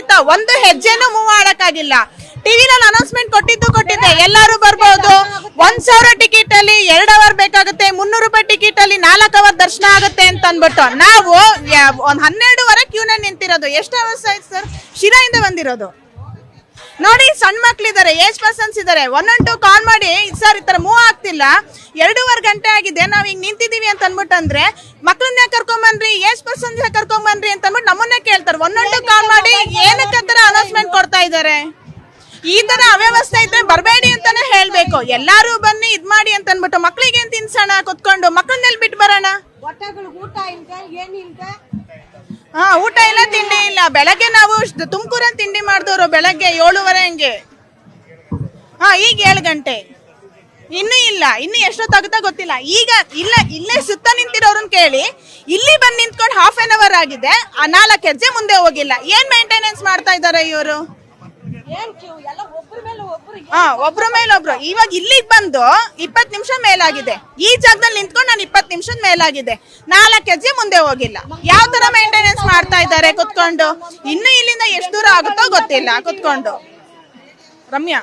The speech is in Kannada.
ಆಯ್ತಾ? ಒಂದು ಹೆಜ್ಜೆನೂ ಮೂವ್ ಮಾಡಕ್ಕಾಗಿಲ್ಲ. ಟಿವಿನಲ್ಲಿ ಅನೌನ್ಸ್ಮೆಂಟ್ ಕೊಟ್ಟಿದ್ದೆ ಎಲ್ಲರೂ ಬರ್ಬೋದು, 1,000 ಟಿಕೆಟ್ ಅಲ್ಲಿ 2 ಅವರ್ ಬೇಕಾಗುತ್ತೆ, 300 ರೂಪಾಯಿ ಟಿಕೆಟ್ ಅಲ್ಲಿ 4 ಅವರ್ ದರ್ಶನ ಆಗುತ್ತೆ ಅಂತ ಅನ್ಬಿಟ್ಟು ನಾವು ಒಂದ್ 12 ಕ್ಯೂನಲ್ಲಿ ನಿಂತಿರೋದು. ಎಷ್ಟು ಅವರ್ಸ್ ಆಯ್ತು ಸರ್? ಶಿರಾಯಿಂದ ಬಂದಿರೋದು ನೋಡಿ. ಸಣ್ಣ ಮಕ್ಳಿದ್ದಾರೆ, ಏಜ್ ಪರ್ಸನ್ಸ್ ಇದಾರೆ. 112 ಕಾಲ್ ಮಾಡಿ ಸರ್ ಈ ತರ ಮೂವ್ ಆಗ್ತಿಲ್ಲ, 2.5 ಗಂಟೆ ಆಗಿದೆ, ನಾವ್ ಹಿಂಗ್ ನಿಂತಿದೀವಿ ಅಂತ ಅನ್ಬಿಟ್ಟು ಅಂದ್ರೆ ಮಕ್ಳನ್ನ ಕರ್ಕೊಂಬನ್ರಿ, ಏಜ್ ಪರ್ಸನ್ಸ್ ಕರ್ಕೊಂಬನ್ರಿ ಅಂತ ಅನ್ಬಿಟ್ಟು ನಮ್ಮನ್ನೇ ಕೇಳ್ತಾರೆ. 112 ಕಾಲ್ ಮಾಡಿ ಏನಕ್ಕೆ ತರ ಅನೌನ್ಸ್ಮೆಂಟ್ ಕೊಡ್ತಾ ಇದಾರೆ? ಈ ತರ ಅವ್ಯವಸ್ಥೆ ಇದ್ರೆ ಬರಬೇಡಿ ಅಂತಾನೆ ಹೇಳ್ಬೇಕು. ಎಲ್ಲಾರು ಬನ್ನಿ ಇದ್ ಮಾಡಿ ಅಂತ ಅನ್ಬಿಟ್ಟು ಮಕ್ಳಿಗೆ ಏನ್ ತಿನ್ಸೋಣ ಕುತ್ಕೊಂಡು? ಮಕ್ಳನ್ನೆಲ್ ಬಿಟ್ಟು ಬರೋಣ? ಊಟ ಇಲ್ಲ, ತಿಂಡಿ ಇಲ್ಲ. ಬೆಳಗ್ಗೆ ನಾವು ತುಮಕೂರಲ್ಲಿ ತಿಂಡಿ ಮಾಡಿದವರು ಬೆಳಗ್ಗೆ 7:30 ಹಂಗೆ. ಈಗ 7 ಗಂಟೆ ಇನ್ನೂ ಇಲ್ಲ. ಇನ್ನು ಎಷ್ಟೊತ್ತಾಗುತ್ತಾ ಗೊತ್ತಿಲ್ಲ. ಈಗ ಇಲ್ಲೇ ಸುತ್ತ ನಿಂತಿರೋರನ್ನ ಕೇಳಿ, ಇಲ್ಲಿ ಬಂದು ನಿಂತ್ಕೊಂಡು ½ an hour ಆಗಿದೆ, 4 ಹೆಜ್ಜೆ ಮುಂದೆ ಹೋಗಿಲ್ಲ. ಏನ್ ಮೇಂಟೆನೆನ್ಸ್ ಮಾಡ್ತಾ ಇದಾರೆ ಇವರು? ಒಬ್ರ ಮೇಲೆ ಒಬ್ರು. ಇವಾಗ ಇಲ್ಲಿಗೆ ಬಂದು 20 ನಿಮಿಷ ಮೇಲಾಗಿದೆ. ಈ ಜಾಗದಲ್ಲಿ ನಿಂತ್ಕೊಂಡು ನಾನು 20 ನಿಮಿಷದ ಮೇಲಾಗಿದೆ, 4 ಹೆಜ್ಜೆ ಮುಂದೆ ಹೋಗಿಲ್ಲ. ಯಾವ ತರ ಮೇಂಟೆನೆನ್ಸ್ ಮಾಡ್ತಾ ಇದ್ದಾರೆ ಕುತ್ಕೊಂಡು? ಇನ್ನು ಇಲ್ಲಿಂದ ಎಷ್ಟು ದೂರ ಆಗುತ್ತೋ ಗೊತ್ತಿಲ್ಲ ಕುತ್ಕೊಂಡು. ರಮ್ಯಾ.